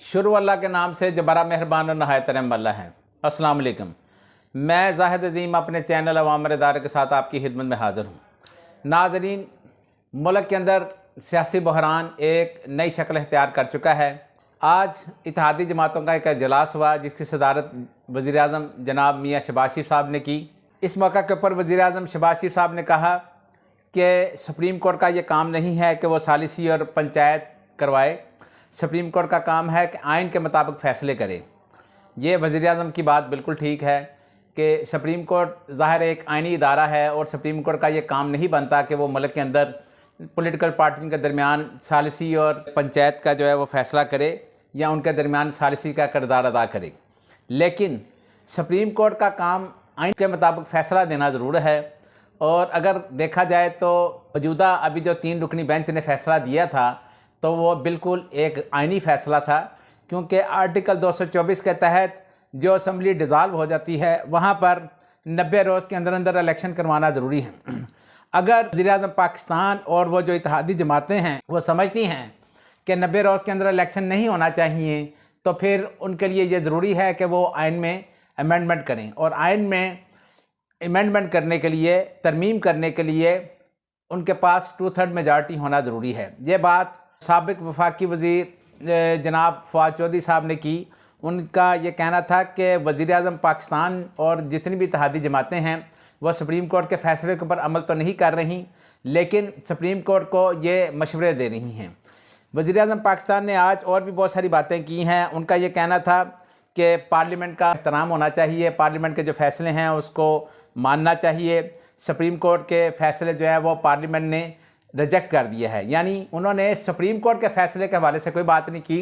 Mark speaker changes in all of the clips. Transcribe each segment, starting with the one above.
Speaker 1: शुरू अल्लाह के नाम से जो बड़ा मेहरबान और नहायत रहम वाला है। अस्सलाम वालेकुम। मैं ज़ाहिद अज़ीम अपने चैनल अवामर इदारे के साथ आपकी खिदमत में हाज़िर हूँ। नाज़रीन, मुल्क के अंदर सियासी बहरान एक नई शक्ल इख्तियार कर चुका है। आज इत्तेहादी जमातों का एक इजलास हुआ जिसकी सदारत वज़ीर-ए-आज़म जनाब मियाँ शहबाज शरीफ साहब ने की। इस मौका के ऊपर वज़ीर-ए-आज़म शहबाज शरीफ साहब ने कहा कि सुप्रीम कोर्ट का ये काम नहीं है कि वो सालिसी और पंचायत करवाए। सुप्रीम कोर्ट का काम है कि आइन के मुताबिक फ़ैसले करे। ये वज़ीर-ए-आज़म की बात बिल्कुल ठीक है कि सुप्रीम कोर्ट ज़ाहिर एक आइनी इदारा है और सुप्रीम कोर्ट का ये काम नहीं बनता कि वो मुल्क के अंदर पॉलिटिकल पार्टियों के दरमियान सालिसी और पंचायत का जो है वो फ़ैसला करे या उनके दरमियान सालिसी का किरदार अदा करे। लेकिन सुप्रीम कोर्ट का काम आइन के मुताबिक फ़ैसला देना ज़रूर है। और अगर देखा जाए तो मौजूदा अभी जो 3 रुकनी बेंच ने फ़ैसला दिया था तो वो बिल्कुल एक आइनी फ़ैसला था, क्योंकि आर्टिकल 224 के तहत जो असम्बली डिज़ाल्व हो जाती है वहाँ पर 90 रोज़ के अंदर अंदर इलेक्शन करवाना ज़रूरी है। अगर वज़ीर-ए-आज़म पाकिस्तान और वो जो इत्तेहादी जमातें हैं वो समझती हैं कि 90 रोज़ के अंदर इलेक्शन नहीं होना चाहिए, तो फिर उनके लिए ये ज़रूरी है कि वो आइन में अमेंडमेंट करें। और आइन में अमेंडमेंट करने के लिए, तरमीम करने के लिए उनके पास 2/3 मेजॉरिटी होना ज़रूरी है। ये बात साबिक वफाकी वज़ीर जनाब फवाद चौधरी साहब ने की। उनका ये कहना था कि वज़ीर-ए-आज़म पाकिस्तान और जितनी भी इत्तेहादी जमातें हैं वह सुप्रीम कोर्ट के फ़ैसले के ऊपर अमल तो नहीं कर रही, लेकिन सुप्रीम कोर्ट को ये मशवरे दे रही हैं। वज़ीर-ए-आज़म पाकिस्तान ने आज और भी बहुत सारी बातें की हैं। उनका ये कहना था कि पार्लियामेंट का एहतराम होना चाहिए, पार्लियामेंट के जो फ़ैसले हैं उसको मानना चाहिए। सुप्रीम कोर्ट के फ़ैसले जो है वो पार्लियामेंट ने रिजेक्ट कर दिया है, यानी उन्होंने सुप्रीम कोर्ट के फ़ैसले के हवाले से कोई बात नहीं की।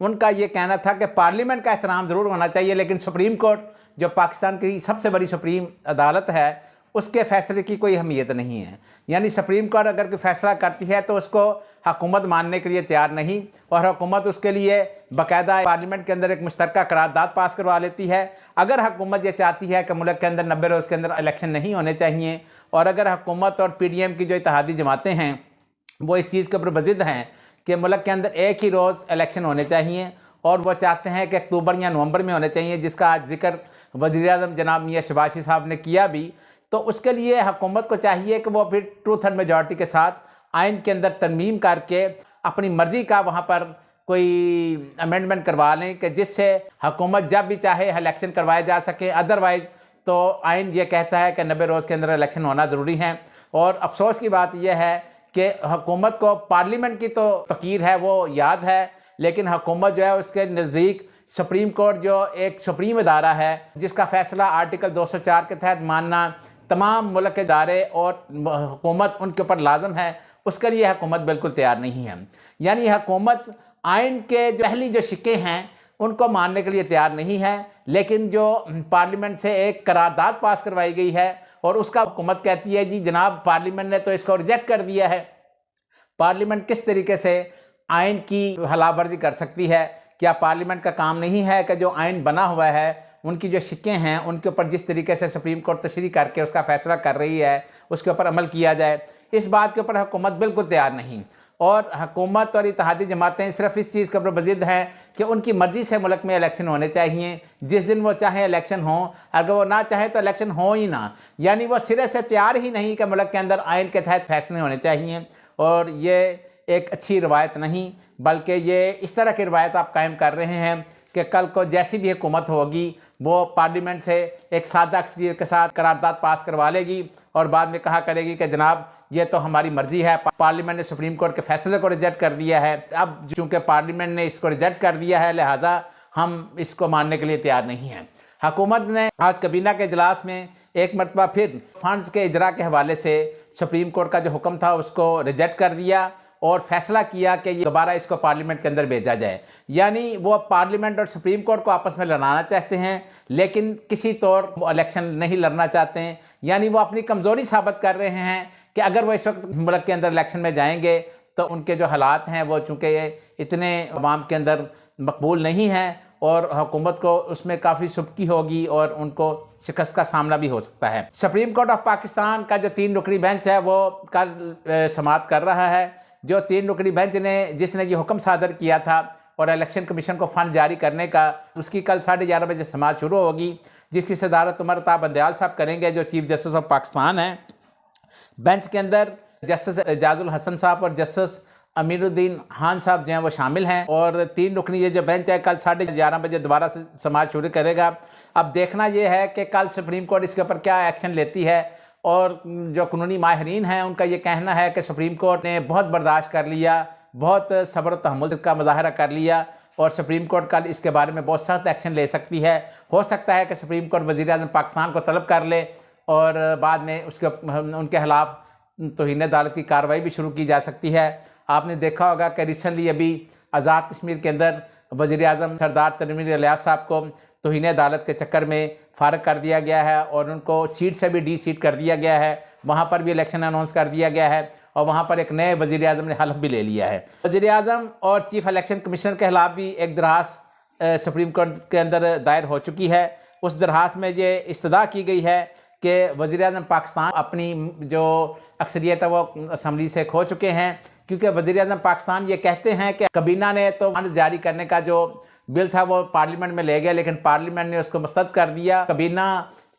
Speaker 1: उनका ये कहना था कि पार्लियामेंट का एहतराम ज़रूर होना चाहिए, लेकिन सुप्रीम कोर्ट जो पाकिस्तान की सबसे बड़ी सुप्रीम अदालत है उसके फ़ैसले की कोई अहमियत नहीं है। यानी सुप्रीम कोर्ट अगर कोई फ़ैसला करती है तो उसको हुकूमत मानने के लिए तैयार नहीं, और हुकूमत उसके लिए बाकायदा पार्लियामेंट के अंदर एक मुश्तरका करारदाद पास करवा लेती है। अगर हुकूमत ये चाहती है कि मुल्क के अंदर 90 रोज़ के अंदर इलेक्शन नहीं होने चाहिए, और अगर हुकूमत और PDM की जो इत्तेहादी जमातें हैं वो इस चीज़ के ऊपर बज़िद हैं कि मुल्क के अंदर एक ही रोज़ इलेक्शन होने चाहिए, और वो चाहते हैं कि अक्टूबर या नवंबर में होने चाहिए, जिसका आज जिक्र वज़ीर-ए-आज़म जनाब मियाँ शहबाज शरीफ साहब ने किया भी, तो उसके लिए हुकूमत को चाहिए कि वो फिर 2/3 मेजॉरिटी के साथ आइन के अंदर तरमीम करके अपनी मर्ज़ी का वहाँ पर कोई अमेंडमेंट करवा लें कि जिससे हुकूमत जब भी चाहे इलेक्शन करवाए जा सके। अदरवाइज़ तो आइन ये कहता है कि 90 रोज़ के अंदर इलेक्शन होना ज़रूरी है। और अफसोस की बात यह है कि हुकूमत को पार्लियामेंट की तो फ़कीर है, वो याद है, लेकिन हुकूमत जो है उसके नज़दीक सुप्रीम कोर्ट जो एक सुप्रीम अदारा है जिसका फ़ैसला आर्टिकल 204 के तहत मानना तमाम मुल्क के इदारे और हुकूमत उनके ऊपर लाजम है, उसके लिए हुकूमत बिल्कुल तैयार नहीं है। यानी हुकूमत आइन के जो पहली जो शिक्के हैं उनको मानने के लिए तैयार नहीं है, लेकिन जो पार्लियामेंट से एक करारदाद पास करवाई गई है और उसका हुकूमत कहती है जी जनाब पार्लियामेंट ने तो इसको रिजेक्ट कर दिया है। पार्लियामेंट किस तरीके से आइन की खिलाफवर्जी कर सकती है? क्या पार्लियामेंट का काम नहीं है कि जो आइन बना हुआ है उनकी जो शिक्के हैं उनके ऊपर जिस तरीके से सुप्रीम कोर्ट तशरीह करके उसका फ़ैसला कर रही है उसके ऊपर अमल किया जाए? इस बात के ऊपर हुकूमत बिल्कुल तैयार नहीं, और हुकूमत और इत्तेहादी जमातें सिर्फ इस चीज़ के ऊपर बज़िद हैं कि उनकी मर्ज़ी से मुल्क में इलेक्शन होने चाहिए। जिस दिन वो चाहे इलेक्शन हो, अगर वो ना चाहे तो इलेक्शन हो ही ना। यानी वो सिरे से तैयार ही नहीं कि मुल्क के अंदर आइन के तहत फ़ैसले होने चाहिए। और ये एक अच्छी रवायत नहीं, बल्कि ये इस तरह की रवायत आप कायम कर रहे हैं कि कल को जैसी भी हुकूमत होगी वो पार्लियामेंट से एक सादा अक्सरियत के साथ करारदाद पास करवा लेगी और बाद में कहा करेगी कि जनाब ये तो हमारी मर्ज़ी है, पार्लियामेंट ने सुप्रीम कोर्ट के फ़ैसले को रिजेक्ट कर दिया है, अब चूँकि पार्लियामेंट ने इसको रिजेक्ट कर दिया है लिहाजा हम इसको मानने के लिए तैयार नहीं हैं। हुकूमत ने आज कैबिनेट के इजलास में एक मरतबा फिर फ़ंड्स के इजरा के हवाले से सुप्रीम कोर्ट का जो हुक्म था उसको रिजेक्ट कर दिया और फैसला किया कि दोबारा इसको पार्लियामेंट के अंदर भेजा जाए। यानी वो पार्लियामेंट और सुप्रीम कोर्ट को आपस में लड़ाना चाहते हैं, लेकिन किसी तौर वो इलेक्शन नहीं लड़ना चाहते हैं। यानी वो अपनी कमज़ोरी साबित कर रहे हैं कि अगर वो इस वक्त मुल्क के अंदर इलेक्शन में जाएंगे तो उनके जो हालात हैं वो चूँकि इतने अवाम के अंदर मकबूल नहीं हैं और हुकूमत को उसमें काफ़ी सुबकी होगी और उनको शिकस्त का सामना भी हो सकता है। सुप्रीम कोर्ट ऑफ पाकिस्तान का जो 3 रुकनी बेंच है वो कल समाअत कर रहा है। जो 3 रुकनी बेंच ने जिसने ये हुक्म सादर किया था और इलेक्शन कमीशन को फ़ंड जारी करने का, उसकी कल 11:30 बजे समाअत शुरू होगी, जिसकी सदारत उमर अता बंदयाल साहब करेंगे, जो चीफ जस्टिस ऑफ पाकिस्तान हैं। बेंच के अंदर जस्टिस एजाजुल हसन साहब और जस्टिस अमीरुद्दीन खान साहब जो हैं वो शामिल हैं, और 3 रुकनी ये जो बेंच है कल 11:30 बजे दोबारा से समाअत शुरू करेगा। अब देखना ये है कि कल सुप्रीम कोर्ट इसके ऊपर क्या एक्शन लेती है, और जो कानूनी माहिरीन हैं उनका ये कहना है कि सुप्रीम कोर्ट ने बहुत बर्दाश्त कर लिया, बहुत सब्र तहम्मुल का मुजाहरा कर लिया, और सुप्रीम कोर्ट कल इसके बारे में बहुत सख्त एक्शन ले सकती है। हो सकता है कि सुप्रीम कोर्ट वज़ीर-ए-आज़म पाकिस्तान को तलब कर ले और बाद में उसके उनके खिलाफ तौहीन अदालत की कार्रवाई भी शुरू की जा सकती है। आपने देखा होगा कि रिसेंटली अभी आज़ाद कश्मीर के अंदर वज़ीर-ए-आज़म सरदार तनवीर इलियास साहब को तौहीन अदालत के चक्कर में फ़ारग कर दिया गया है, और उनको सीट से भी डी सीट कर दिया गया है। वहाँ पर भी इलेक्शन अनाउंस कर दिया गया है, और वहाँ पर एक नए वज़ीर-ए-आज़म ने हल्फ भी ले लिया है। वज़ीर-ए-आज़म और चीफ इलेक्शन कमीशनर के खिलाफ भी एक दरखास्त सुप्रीम कोर्ट के अंदर दायर हो चुकी है। उस दरखास्त में ये इस्तदा की गई है कि वज़ीर-ए-आज़म पाकिस्तान अपनी जो अक्सरियत है वो असम्बली से खो चुके हैं, क्योंकि वज़ीर-ए-आज़म पाकिस्तान ये कहते हैं कि काबीना ने तो फंड जारी करने का जो बिल था वो पार्लियामेंट में ले गया, लेकिन पार्लियामेंट ने उसको मुस्तरद कर दिया। काबीना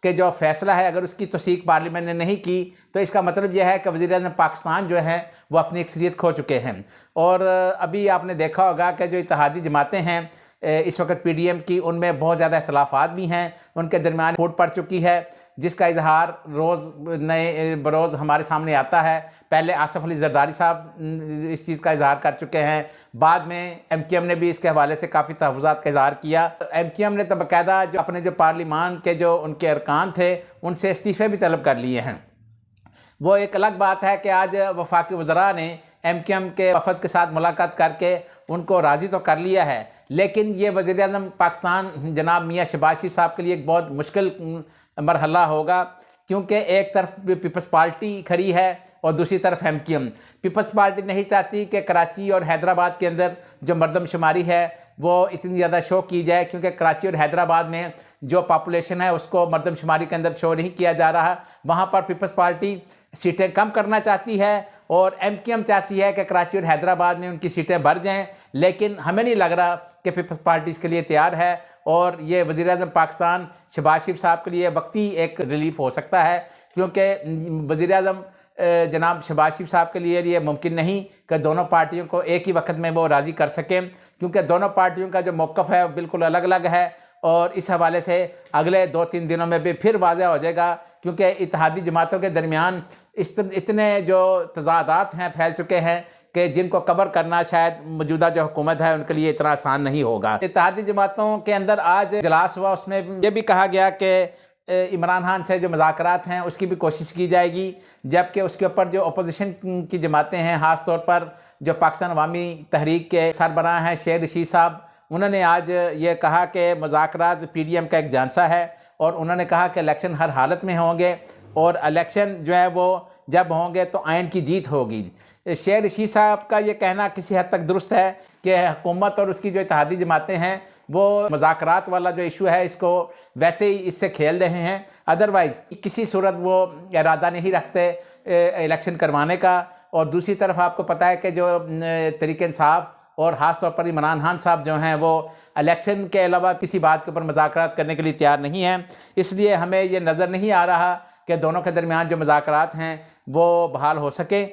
Speaker 1: के जो फैसला है अगर उसकी तौसीक पार्लियामेंट ने नहीं की, तो इसका मतलब यह है कि वज़ीर-ए-आज़म पाकिस्तान जो है वो अपनी अक्सरियत खो चुके हैं। और अभी आपने देखा होगा कि जो इत्तेहादी जमातें हैं इस वक्त PDM की, उनमें बहुत ज़्यादा इख्तलाफात भी हैं, उनके दरमियान फूट पड़ चुकी है, जिसका इजहार रोज़ नए बरोज़ हमारे सामने आता है। पहले आसफ़ अली ज़रदारी साहब इस चीज़ का इजहार कर चुके हैं, बाद में MQM ने भी इसके हवाले से काफ़ी तहफ़्फ़ुज़ात का इजहार किया। MQM ने तो बाकायदा जो अपने जो पार्लिमान के जो उनके अरकान थे उनसे इस्तीफ़े भी तलब कर लिए हैं। वो एक अलग बात है कि आज वफाकी वज़रा ने MQM के वफ़द के साथ मुलाकात करके उनको राज़ी तो कर लिया है, लेकिन ये वज़ीर-ए-आज़म पाकिस्तान जनाब मियाँ शहबाज शरीफ साहब के लिए एक बहुत मुश्किल मरहला होगा, क्योंकि एक तरफ पीपल्स पार्टी खड़ी है और दूसरी तरफ MQM। पीपल्स पार्टी नहीं चाहती कि कराची और हैदराबाद के अंदर जो मरदमशुमारी है वो इतनी ज़्यादा शो की जाए, क्योंकि कराची और हैदराबाद में जो पॉपुलेशन है उसको मरदमशुमारी के अंदर शो नहीं किया जा रहा। वहाँ पर पीपल्स पार्टी सीटें कम करना चाहती है, और MQM चाहती है कि कराची और हैदराबाद में उनकी सीटें बढ़ जाएं, लेकिन हमें नहीं लग रहा कि पीपल्स पार्टी इसके लिए तैयार है। और ये वज़ीर-ए-आज़म पाकिस्तान शहबाज शरीफ साहब के लिए वक्ती एक रिलीफ हो सकता है, क्योंकि वज़ीर-ए-आज़म जनाब शहबाज शरीफ साहब के लिए ये मुमकिन नहीं कि दोनों पार्टियों को एक ही वक्त में वो राज़ी कर सकें, क्योंकि दोनों पार्टियों का जो मौक़िफ़ है बिल्कुल अलग अलग है। और इस हवाले से अगले 2-3 दिनों में भी फिर वाज़ेह हो जाएगा, क्योंकि इत्तेहादी जमातों के दरमियान इतने जो तज़ादात हैं फैल चुके हैं कि जिनको कवर करना शायद मौजूदा जो हुकूमत है उनके लिए इतना आसान नहीं होगा। इत्तेहादी जमातों के अंदर आज इजलास हुआ, उसमें ये भी कहा गया कि इमरान खान से जो मुज़ाकरात हैं उसकी भी कोशिश की जाएगी, जबकि उसके ऊपर जो अपोजिशन की जमातें हैं, ख़ास तौर पर जो पाकिस्तान अवामी तहरीक के सरबराह हैं शेर रशीद साहब, उन्होंने आज ये कहा कि मुज़ाकरात PDM का एक झांसा है, और उन्होंने कहा कि इलेक्शन हर हालत में होंगे, और इलेक्शन जो है वो जब होंगे तो आइन की जीत होगी। शेर रशीद साहब का ये कहना किसी हद तक दुरुस्त है कि हुकूमत और उसकी जो इत्तेहादी जमातें हैं वो मुज़ाकरात वाला जो इशू है इसको वैसे ही इससे खेल रहे हैं, अदरवाइज़ किसी सूरत वो इरादा नहीं रखते इलेक्शन करवाने का। और दूसरी तरफ आपको पता है कि जो तहरीक इंसाफ और ख़ास तौर पर इमरान खान साहब जो हैं वो इलेक्शन के अलावा किसी बात के ऊपर मुज़ाकरात करने के लिए तैयार नहीं हैं। इसलिए हमें ये नज़र नहीं आ रहा कि दोनों के दरमियान जो मुज़ाकरात हैं वो बहाल हो सके।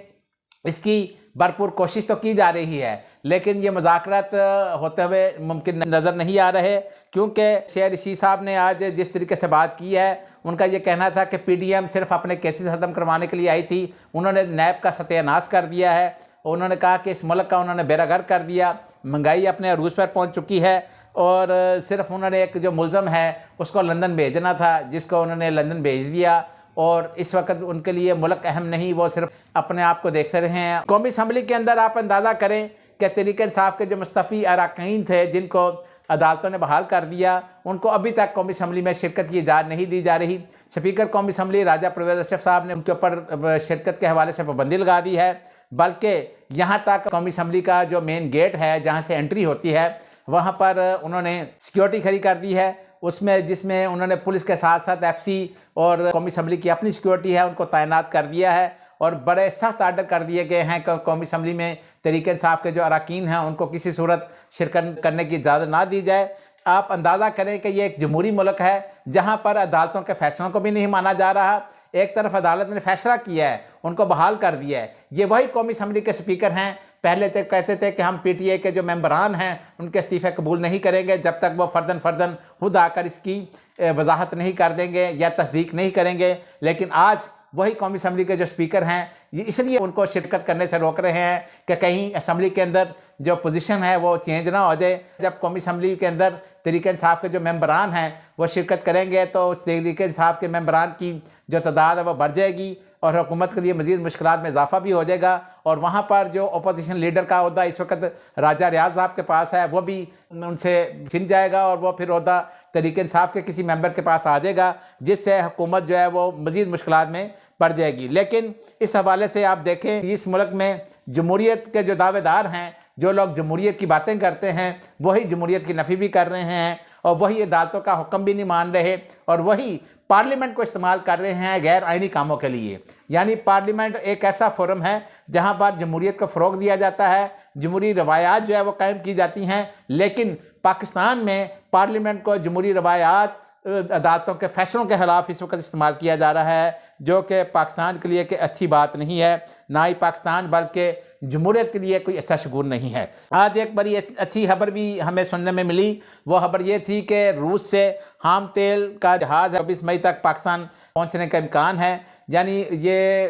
Speaker 1: इसकी भरपूर कोशिश तो की जा रही है, लेकिन ये मुज़ाकरात होते हुए मुमकिन नज़र नहीं आ रहे, क्योंकि शेर रशीद साहब ने आज जिस तरीके से बात की है, उनका ये कहना था कि PDM सिर्फ अपने केसेस ख़त्म करवाने के लिए आई थी। उन्होंने नैब का सत्यानाश कर दिया है, उन्होंने कहा कि इस मुल्क का उन्होंने बेरागर कर दिया, महंगाई अपने अरूज पर पहुँच चुकी है, और सिर्फ उन्होंने एक जो मुलज़म है उसको लंदन भेजना था, जिसको उन्होंने लंदन भेज दिया, और इस वक्त उनके लिए मुल्क अहम नहीं, वो सिर्फ अपने आप को देखते रहे हैं। कौमी असम्बली के अंदर आप अंदाज़ा करें कि तहरीक इंसाफ के जो मुस्तफ़ी अरकान थे जिनको अदालतों ने बहाल कर दिया, उनको अभी तक कौमी असम्बली में शिरकत की इजाज़त नहीं दी जा रही। स्पीकर कौमी असम्बली राजा परवेज़ अशरफ साहब ने उनके ऊपर शिरकत के हवाले से पाबंदी लगा दी है, बल्कि यहाँ तक कौमी असम्बली का जो मेन गेट है जहाँ से एंट्री होती है वहाँ पर उन्होंने सिक्योरिटी खड़ी कर दी है, उसमें जिसमें उन्होंने पुलिस के साथ साथ एफसी और कौमी असम्बली की अपनी सिक्योरिटी है उनको तैनात कर दिया है और बड़े सख्त आर्डर कर दिए गए हैं कि कौमी असम्बली में तहरीक इंसाफ के जो अरकान हैं उनको किसी सूरत शिरकत करने की इजाज़त ना दी जाए। आप अंदाज़ा करें कि ये एक जमहूरी मुल्क है जहाँ पर अदालतों के फैसलों को भी नहीं माना जा रहा। एक तरफ अदालत ने फैसला किया है, उनको बहाल कर दिया है। ये वही कौमी असम्बली के स्पीकर हैं, पहले तक कहते थे कि हम पीटीए के जो मेंबरान हैं उनके इस्तीफ़े कबूल नहीं करेंगे जब तक वो फ़र्दन खुद आकर इसकी वजाहत नहीं कर देंगे या तस्दीक नहीं करेंगे। लेकिन आज वही कौमी असम्बली के जो स्पीकर हैं ये इसलिए उनको शिरकत करने से रोक रहे हैं कि कहीं असम्बली के अंदर जो पोजीशन है वो चेंज ना हो जाए। जब कौमी असम्बली के अंदर तहरीक इंसाफ के जो मेंबरान हैं वो शिरकत करेंगे तो उस तहरीक इंसाफ के मेंबरान की जो तादाद है वो बढ़ जाएगी और हुकूमत के लिए मज़ीद मुश्किलात में इजाफा भी हो जाएगा। और वहाँ पर जो अपोजिशन लीडर का ओहदा इस वक्त राजा रियाज साहब के पास है वो भी उनसे छिन जाएगा और वो फिर ओहदा तहरीक इंसाफ के किसी मेंबर के पास आ जाएगा, जिससे हुकूमत जो है वो मज़ीद मुश्किलात में पड़ जाएगी। लेकिन इस हवाले से आप देखें इस मुल्क में जमहूरियत के जो दावेदार हैं, जो लोग जमहूरियत की बातें करते हैं वही जमहूरियत की नफ़ी भी कर रहे हैं और वही अदालतों का हुक्म भी नहीं मान रहे और वही पार्लियामेंट को इस्तेमाल कर रहे हैं गैर आइनी कामों के लिए। यानी पार्लियामेंट एक ऐसा फोरम है जहां पर जमहूरियत को फ़रोग दिया जाता है, जमहूरी रवायात जो है वो कायम की जाती हैं। लेकिन पाकिस्तान में पार्लियामेंट को जमहूरी रवायात अदालतों के फैसलों के खिलाफ इस वक्त इस्तेमाल किया जा रहा है, जो कि पाकिस्तान के लिए कि अच्छी बात नहीं है, ना ही पाकिस्तान बल्कि जमहूरियत के लिए कोई अच्छा शगुन नहीं है। आज एक बड़ी अच्छी खबर भी हमें सुनने में मिली। वो खबर ये थी कि रूस से खाम तेल का जहाज़ 24 मई तक पाकिस्तान पहुंचने का इम्कान है। यानी ये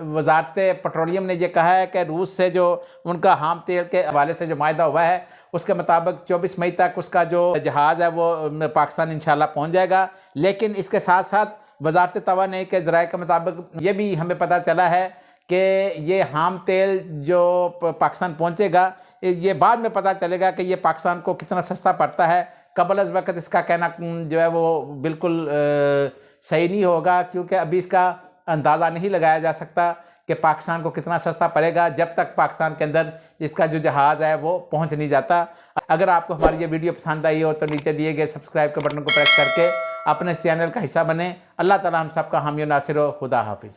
Speaker 1: वजारत पेट्रोलियम ने ये कहा है कि रूस से जो उनका खाम तेल के हवाले से जो मायदा हुआ है उसके मुताबिक 24 मई तक उसका जो जहाज़ है वो पाकिस्तान इंशाल्लाह पहुंच जाएगा। लेकिन इसके साथ साथ वजारत तवानाई के ज़राए के मुताबिक ये भी हमें पता चला है कि ये खाम तेल जो पाकिस्तान पहुंचेगा ये बाद में पता चलेगा कि ये पाकिस्तान को कितना सस्ता पड़ता है। कबल अज़ वक़्त इसका कहना जो है वो बिल्कुल सही नहीं होगा, क्योंकि अभी इसका अंदाज़ा नहीं लगाया जा सकता कि पाकिस्तान को कितना सस्ता पड़ेगा जब तक पाकिस्तान के अंदर इसका जो जहाज़ है वो पहुंच नहीं जाता। अगर आपको हमारी ये वीडियो पसंद आई हो तो नीचे दिए गए सब्सक्राइब के बटन को प्रेस करके अपने चैनल का हिस्सा बने। अल्लाह ताला हम सब का हामी नासिर हो। खुदा हाफिज़।